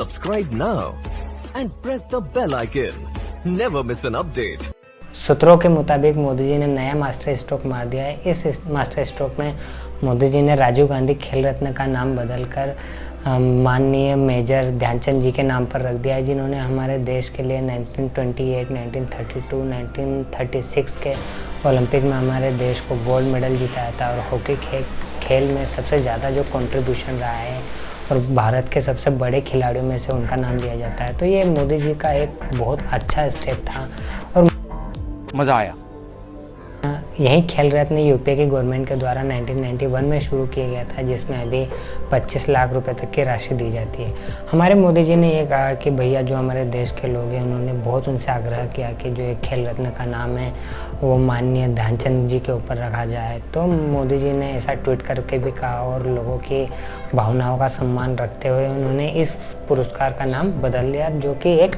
Subscribe now and press the bell icon. Never miss an update. सूत्रों के मुताबिक मोदी जी ने नया मास्टर स्ट्रोक मार दिया है। इस मास्टर स्ट्रोक में मोदी जी ने राजीव गांधी खेल रत्न का नाम बदलकर माननीय मेजर ध्यानचंद जी के नाम पर रख दिया है, जिन्होंने हमारे देश के लिए 1928, 1932, 1936 के ओलंपिक में हमारे देश को गोल्ड मेडल जिताया था। और हॉकी खेल में सबसे ज़्यादा जो कंट्रीब्यूशन रहा है और भारत के सबसे बड़े खिलाड़ियों में से उनका नाम लिया जाता है। तो ये मोदी जी का एक बहुत अच्छा स्टेप था और मज़ा आया। यही खेल रत्न यूपी की गवर्नमेंट के द्वारा 1991 में शुरू किया गया था, जिसमें अभी 25 लाख रुपए तक की राशि दी जाती है। हमारे मोदी जी ने ये कहा कि भैया जो हमारे देश के लोग हैं, उन्होंने बहुत उनसे आग्रह किया कि जो एक खेल रत्न का नाम है वो माननीय ध्यानचंद जी के ऊपर रखा जाए। तो मोदी जी ने ऐसा ट्वीट करके भी कहा और लोगों की भावनाओं का सम्मान रखते हुए उन्होंने इस पुरस्कार का नाम बदल दिया, जो कि एक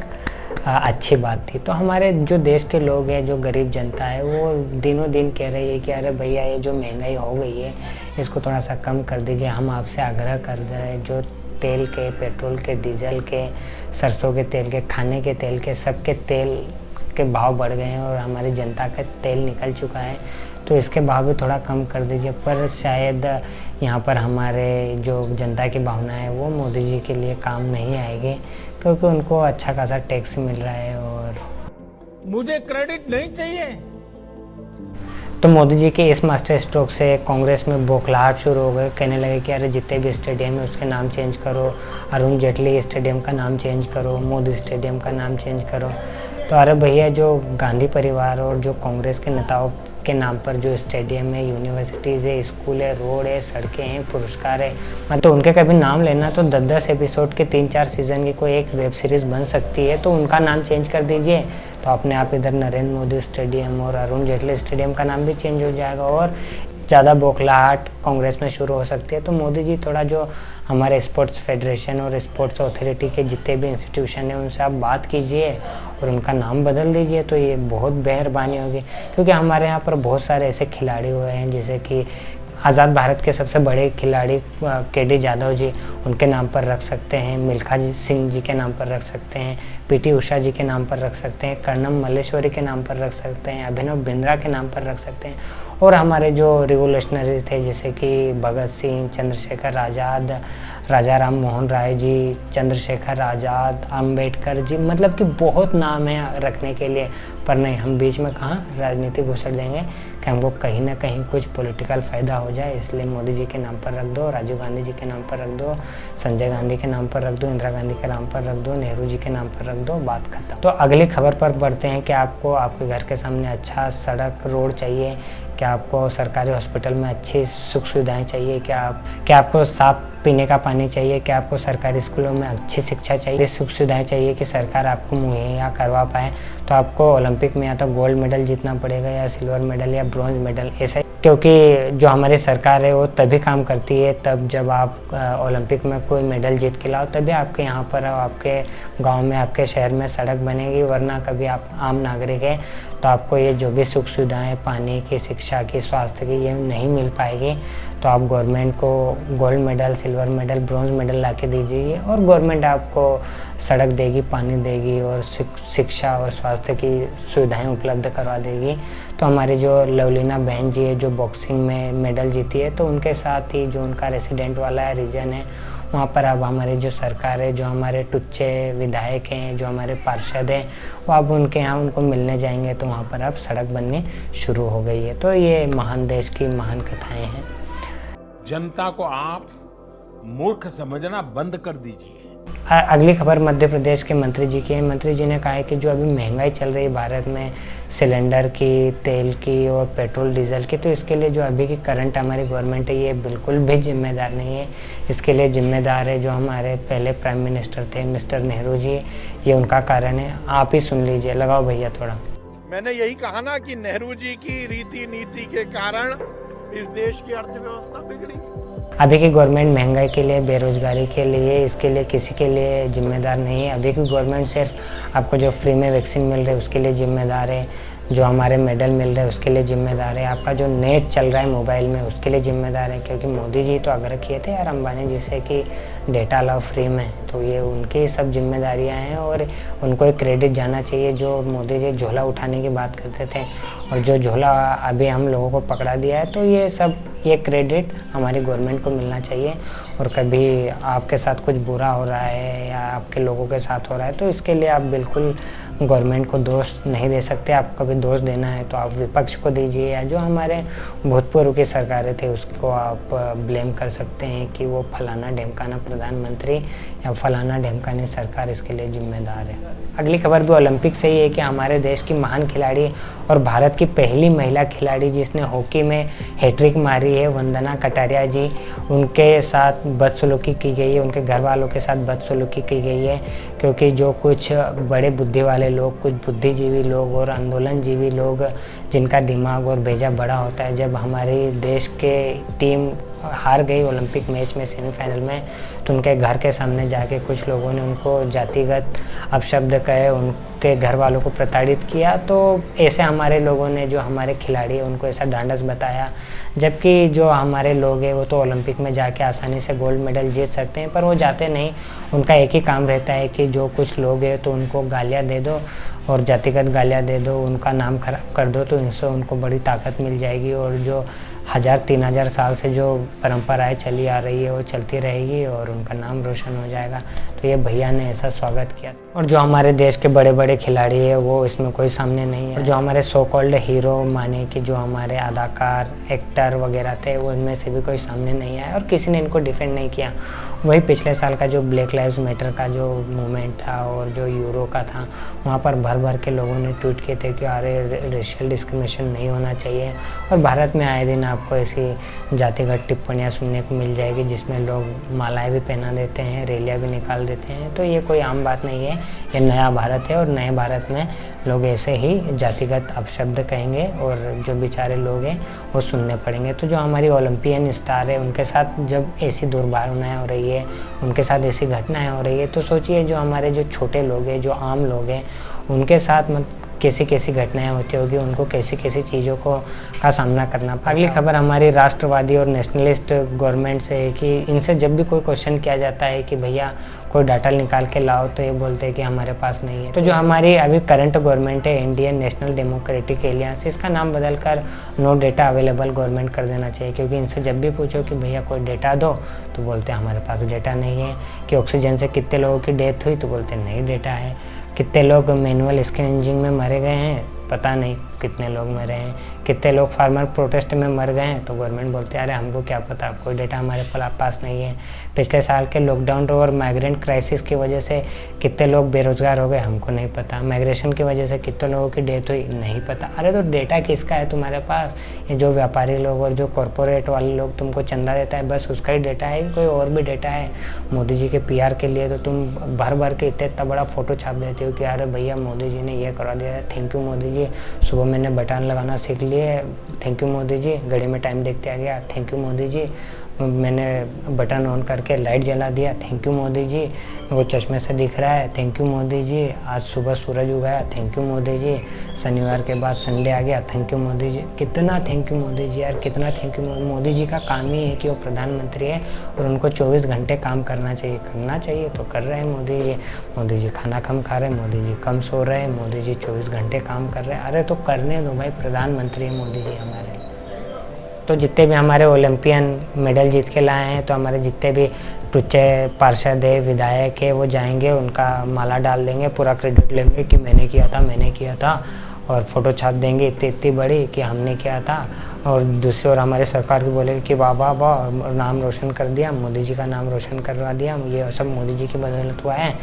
अच्छी बात थी। तो हमारे जो देश के लोग हैं, जो गरीब जनता है, वो दिनों दिन कह रही है कि अरे भैया ये जो महंगाई हो गई है इसको थोड़ा सा कम कर दीजिए। हम आपसे आग्रह कर रहे हैं, जो तेल के, पेट्रोल के, डीजल के, सरसों के तेल के, खाने के तेल के, सबके तेल के भाव बढ़ गए हैं और हमारी जनता का तेल निकल चुका है, तो इसके भाव भी थोड़ा कम कर दीजिए। पर शायद यहाँ पर हमारे जो जनता की भावना है वो मोदी जी के लिए काम नहीं आएगी, क्योंकि उनको अच्छा खासा टैक्स मिल रहा है और मुझे क्रेडिट नहीं चाहिए। तो मोदी जी के इस मास्टर स्ट्रोक से कांग्रेस में बौखलाहट शुरू हो गई। कहने लगे कि अरे जितने भी स्टेडियम है उसके नाम चेंज करो, अरुण जेटली स्टेडियम का नाम चेंज करो, मोदी स्टेडियम का नाम चेंज करो। तो अरे भैया जो गांधी परिवार और जो कांग्रेस के नेताओं के नाम पर जो स्टेडियम है, यूनिवर्सिटीज़ है, स्कूल है, रोड है, सड़कें हैं, पुरस्कार है, मतलब तो उनके कभी नाम लेना तो 10-10 एपिसोड के 3-4 सीज़न की कोई एक वेब सीरीज़ बन सकती है। तो उनका नाम चेंज कर दीजिए, तो अपने आप इधर नरेंद्र मोदी स्टेडियम और अरुण जेटली स्टेडियम का नाम भी चेंज हो जाएगा और ज़्यादा बौखलाहट कांग्रेस में शुरू हो सकती है। तो मोदी जी थोड़ा जो हमारे स्पोर्ट्स फेडरेशन और स्पोर्ट्स अथॉरिटी के जितने भी इंस्टीट्यूशन हैं उनसे आप बात कीजिए और उनका नाम बदल दीजिए, तो ये बहुत मेहरबानी होगी। क्योंकि हमारे यहाँ पर बहुत सारे ऐसे खिलाड़ी हुए हैं, जैसे कि आज़ाद भारत के सबसे बड़े खिलाड़ी केडी जाधव जी, उनके नाम पर रख सकते हैं, मिल्खा सिंह जी के नाम पर रख सकते हैं, पीटी उषा जी के नाम पर रख सकते हैं, कर्णम मल्लेश्वरी के नाम पर रख सकते हैं, अभिनव बिंद्रा के नाम पर रख सकते हैं। और हमारे जो रिवोल्यूशनरी थे, जैसे कि भगत सिंह, चंद्रशेखर आज़ाद, राजा राम मोहन राय जी, चंद्रशेखर आज़ाद, अंबेडकर जी, मतलब कि बहुत नाम है रखने के लिए। पर नहीं, हम बीच में कहाँ राजनीति घुसड़ देंगे कि हमको कहीं ना कहीं कुछ पॉलिटिकल फ़ायदा हो जाए, इसलिए मोदी जी के नाम पर रख दो, राजीव गांधी जी के नाम पर रख दो, संजय गांधी के नाम पर रख दो, इंदिरा गांधी के नाम पर रख दो, नेहरू जी के नाम पर रख दो, बात खत्म। तो अगली खबर पर बढ़ते हैं कि आपको आपके घर के सामने अच्छा सड़क रोड चाहिए, क्या आपको सरकारी हॉस्पिटल में अच्छी सुख सुविधाएं चाहिए, क्या आपको साफ पीने का पानी चाहिए, क्या आपको सरकारी स्कूलों में अच्छी शिक्षा चाहिए, सुख सुविधाएं चाहिए कि सरकार आपको मुहैया करवा पाए, तो आपको ओलंपिक में या तो गोल्ड मेडल जीतना पड़ेगा या सिल्वर मेडल या ब्रॉन्ज मेडल, ऐसा। क्योंकि जो हमारी सरकार है वो तभी काम करती है तब जब आप ओलंपिक में कोई मेडल जीत के लाओ, तभी आपके यहाँ पर आपके गांव में, आपके शहर में सड़क बनेगी। वरना कभी आप आम नागरिक है तो आपको ये जो भी सुख सुविधाएं पानी की, शिक्षा की, स्वास्थ्य की, ये नहीं मिल पाएगी। तो आप गवर्नमेंट को gold medal, silver medal, bronze medal ला के दीजिए और गवर्नमेंट आपको सड़क देगी, पानी देगी और शिक्षा और स्वास्थ्य की सुविधाएं उपलब्ध करवा देगी। तो हमारी जो लवलीना बहन जी है, जो बॉक्सिंग में मेडल जीती है, तो उनके साथ ही जो उनका रेसिडेंट वाला रीजन है, वहाँ पर अब हमारी जो सरकार है, जो हमारे टुच्चे विधायक हैं, जो हमारे पार्षद हैं, वो अब उनके यहाँ उनको मिलने जाएंगे, तो वहाँ पर अब सड़क बननी शुरू हो गई है। तो ये महान देश की महान कथाएं हैं। जनता को आप मूर्ख समझना बंद कर दीजिए। अगली खबर मध्य प्रदेश के मंत्री जी की है। मंत्री जी ने कहा है कि जो अभी महंगाई चल रही है भारत में, सिलेंडर की, तेल की और पेट्रोल डीजल की, तो इसके लिए जो अभी की करंट हमारी गवर्नमेंट है ये बिल्कुल भी जिम्मेदार नहीं है। इसके लिए जिम्मेदार है जो हमारे पहले प्राइम मिनिस्टर थे मिस्टर नेहरू जी, ये उनका कारण है। आप ही सुन लीजिए, लगाओ भैया थोड़ा। मैंने यही कहा ना कि नेहरू जी की रीति नीति के कारण इस देश की अर्थव्यवस्था बिगड़ी। अभी की गवर्नमेंट महंगाई के लिए, बेरोजगारी के लिए, इसके लिए किसी के लिए जिम्मेदार नहीं है। अभी की गवर्नमेंट सिर्फ आपको जो फ्री में वैक्सीन मिल रही है उसके लिए जिम्मेदार है। जो हमारे मेडल मिल रहे हैं उसके लिए जिम्मेदार है, आपका जो नेट चल रहा है मोबाइल में उसके लिए जिम्मेदार है, क्योंकि मोदी जी तो आग्रह किए थे यार अंबानी जी से कि डेटा लाओ फ्री में, तो ये उनकी सब जिम्मेदारियां हैं और उनको एक क्रेडिट जाना चाहिए। जो मोदी जी झोला उठाने की बात करते थे और जो झोला अभी हम लोगों को पकड़ा दिया है, तो ये क्रेडिट हमारी गवर्नमेंट को मिलना चाहिए। और कभी आपके साथ कुछ बुरा हो रहा है या आपके लोगों के साथ हो रहा है तो इसके लिए आप बिल्कुल गवर्नमेंट को दोष नहीं दे सकते। आपको कभी दोष देना है तो आप विपक्ष को दीजिए, या जो हमारे भूतपूर्व की सरकारें थे उसको आप ब्लेम कर सकते हैं कि वो फलाना ढिमकाना प्रधानमंत्री या फलाना ढिमकानी सरकार इसके लिए जिम्मेदार है। अगली खबर भी ओलंपिक से ही है कि हमारे देश की महान खिलाड़ी और भारत की पहली महिला खिलाड़ी जिसने हॉकी में हैट्रिक मारी है, वंदना कटारिया जी, उनके साथ बदसलूकी की गई है, उनके घर वालों के साथ बदसलूकी की गई है। क्योंकि जो कुछ बड़े बुद्धि वाले लोग, कुछ बुद्धिजीवी लोग और आंदोलनजीवी लोग जिनका दिमाग और भेजा बड़ा होता है, जब हमारे देश के टीम हार गई ओलंपिक मैच में सेमीफाइनल में, तो उनके घर के सामने जाके कुछ लोगों ने उनको जातिगत अपशब्द कहे, उनके घर वालों को प्रताड़ित किया। तो ऐसे हमारे लोगों ने, जो हमारे खिलाड़ी हैं, उनको ऐसा ढांढस बताया, जबकि जो हमारे लोग हैं वो तो ओलंपिक में जाके आसानी से गोल्ड मेडल जीत सकते हैं, पर वो जाते नहीं। उनका एक ही काम रहता है कि जो कुछ लोग हैं तो उनको गालियाँ दे दो और जातिगत गालियाँ दे दो, उनका नाम खराब कर दो, तो इनसे उनको बड़ी ताकत मिल जाएगी और जो 1000-3000 साल से जो परंपराएं चली आ रही है वो चलती रहेगी और उनका नाम रोशन हो जाएगा। तो ये भैया ने ऐसा स्वागत किया। और जो हमारे देश के बड़े बड़े खिलाड़ी हैं वो इसमें कोई सामने नहीं है। और जो हमारे सो कॉल्ड हीरो माने कि जो हमारे अदाकार, एक्टर वगैरह थे, वो इनमें से भी कोई सामने नहीं आया और किसी ने इनको डिफेंड नहीं किया। वही पिछले साल का जो ब्लैक लाइव्स मैटर का जो मूवमेंट था और जो यूरो का था, वहाँ पर भर भर के लोगों ने ट्वीट किए थे कि अरे रेशियल डिस्क्रिमिनेशन नहीं होना चाहिए। और भारत में आए दिन आपको ऐसी जातिगत टिप्पणियाँ सुनने को मिल जाएगी जिसमें लोग मालाएं भी पहना देते हैं, रैलियाँ भी निकाल देते हैं। तो ये कोई आम बात नहीं है, ये नया भारत है और नए भारत में लोग ऐसे ही जातिगत अपशब्द कहेंगे और जो बेचारे लोग हैं वो सुनने पड़ेंगे। तो जो हमारी ओलंपियन स्टार है उनके साथ जब ऐसी दुर्भावनाएं हो रही है, उनके साथ ऐसी घटनाएं हो रही है, तो सोचिए जो हमारे जो छोटे लोग हैं, जो आम लोग हैं, उनके साथ कैसी कैसी घटनाएं होती होगी, उनको कैसी कैसी चीज़ों का सामना करना पड़ता। अगली खबर हमारी राष्ट्रवादी और नेशनलिस्ट गवर्नमेंट से है कि इनसे जब भी कोई क्वेश्चन किया जाता है कि भैया कोई डाटा निकाल के लाओ, तो ये बोलते हैं कि हमारे पास नहीं है। तो जो हमारी अभी करंट गवर्नमेंट है, इंडियन नेशनल डेमोक्रेटिक एलियंस, इसका नाम बदलकर नो डेटा अवेलेबल गवर्नमेंट कर देना चाहिए। क्योंकि इनसे जब भी पूछो कि भैया कोई डेटा दो, तो बोलते हैं हमारे पास डेटा नहीं है। कि ऑक्सीजन से कितने लोगों की डेथ हुई, तो बोलते हैं नहीं डेटा है। कितने लोग मैनुअल स्क्रीनिंग में मरे गए हैं, पता नहीं कितने लोग मरे हैं। कितने लोग फार्मर प्रोटेस्ट में मर गए हैं, तो गवर्नमेंट बोलते हैं अरे हमको क्या पता, कोई डेटा हमारे पास नहीं है। पिछले साल के लॉकडाउन और माइग्रेंट क्राइसिस की वजह से कितने लोग बेरोजगार हो गए, हमको नहीं पता। माइग्रेशन की वजह से कितने लोगों की डेथ हुई, नहीं पता। अरे तो डेटा किसका है तुम्हारे पास? ये जो व्यापारी लोग और जो कॉरपोरेट वाले लोग तुमको चंदा देता है, बस उसका ही डेटा है, कोई और भी डेटा है? मोदी जी के PR के लिए तो तुम भर भर के इतना बड़ा फोटो छाप देते हो कि अरे भैया मोदी जी ने ये करवा दिया, थैंक यू मोदी जी। सुबह मैंने बटन लगाना सीख लिए, थैंक यू मोदी जी। घड़ी में टाइम देखते आ गया, थैंक यू मोदी जी। मैंने बटन ऑन करके लाइट जला दिया, थैंक यू मोदी जी। वो चश्मे से दिख रहा है, थैंक यू मोदी जी। आज सुबह सूरज उगाया, थैंक यू मोदी जी। शनिवार के बाद संडे आ गया, थैंक यू मोदी जी। कितना थैंक यू मोदी जी यार, कितना थैंक यू। मोदी जी का काम ही है कि वो प्रधानमंत्री है और उनको 24 घंटे काम करना चाहिए तो कर रहे हैं मोदी जी। मोदी जी खाना कम खा रहे हैं, मोदी जी कम सो रहे हैं, मोदी जी 24 घंटे काम कर रहे हैं। अरे तो करने दो भाई, प्रधानमंत्री है मोदी जी हमारे। तो जितने भी हमारे ओलंपियन मेडल जीत के लाए हैं, तो हमारे जितने भी टुच्चे पार्षद है, विधायक है, वो जाएंगे, उनका माला डाल देंगे, पूरा क्रेडिट लेंगे कि मैंने किया था और फ़ोटो छाप देंगे इतनी बड़ी कि हमने किया था। और दूसरी ओर हमारे सरकार की बोलेगी कि वाह वाह वाह, नाम रोशन कर दिया, मोदी जी का नाम रोशन करवा दिया, ये सब मोदी जी की बदौलत हुआ है।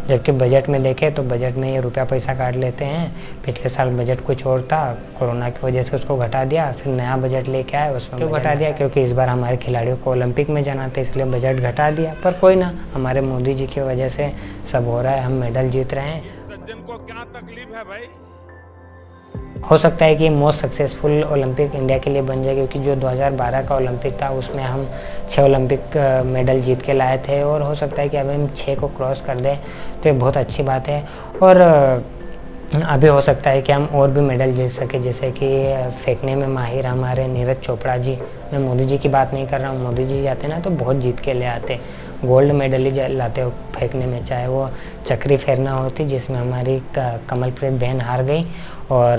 जबकि बजट में देखें तो बजट में ये रुपया पैसा काट लेते हैं। पिछले साल बजट कुछ और था, कोरोना की वजह से उसको घटा दिया, फिर नया बजट लेके आए, उसमें क्यों घटा दिया? क्योंकि इस बार हमारे खिलाड़ियों को ओलंपिक में जाना था, इसलिए बजट घटा दिया। पर कोई ना, हमारे मोदी जी की वजह से सब हो रहा है, हम मेडल जीत रहे हैं। सज्जन को क्या तकलीफ है भाई? हो सकता है कि मोस्ट सक्सेसफुल ओलंपिक इंडिया के लिए बन जाए, क्योंकि जो 2012 का ओलंपिक था उसमें हम 6 ओलंपिक मेडल जीत के लाए थे और हो सकता है कि अब हम 6 को क्रॉस कर दें, तो ये बहुत अच्छी बात है। और अभी हो सकता है कि हम और भी मेडल जीत सके, जैसे कि फेंकने में माहिर हमारे नीरज चोपड़ा जी। मैं मोदी जी की बात नहीं कर रहा हूँ, मोदी जी जाते ना तो बहुत जीत के ले आते, गोल्ड मेडल ही लाते हो फेंकने में। चाहे वो चक्री फेरना होती जिसमें हमारी कमलप्रीत बहन हार गई, और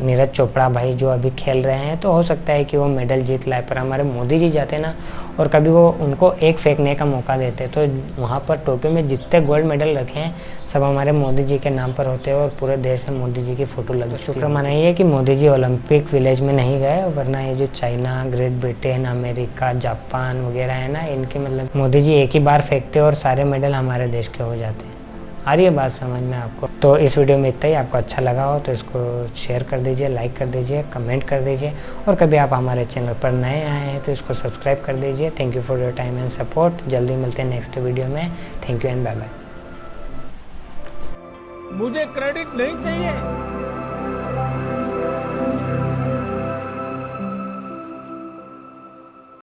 नीरज चोपड़ा भाई जो अभी खेल रहे हैं, तो हो सकता है कि वो मेडल जीत लाए। पर हमारे मोदी जी जाते ना और कभी वो उनको एक फेंकने का मौका देते, तो वहाँ पर टोक्यो में जितने गोल्ड मेडल रखे हैं सब हमारे मोदी जी के नाम पर होते हैं, और पूरे देश में मोदी जी की फ़ोटो लगी। शुक्र मनाइए कि मोदी जी ओलंपिक विलेज में नहीं गए, वरना ये जो China, great Britain, America, Japan वगैरह है ना, इनके मतलब मोदी जी एक ही बार फेंकते और सारे मेडल हमारे देश के हो जाते हैं। आ रही है बात समझ में आपको? तो इस वीडियो में इतना ही। आपको अच्छा लगा हो तो इसको शेयर कर दीजिए, लाइक कर दीजिए, कमेंट कर दीजिए, और कभी आप हमारे चैनल पर नए आए हैं तो इसको सब्सक्राइब कर दीजिए। Thank you for your time and support. जल्दी मिलते हैं नेक्स्ट वीडियो में। Thank you and bye bye. मुझे क्रेडिट नहीं चाहिए,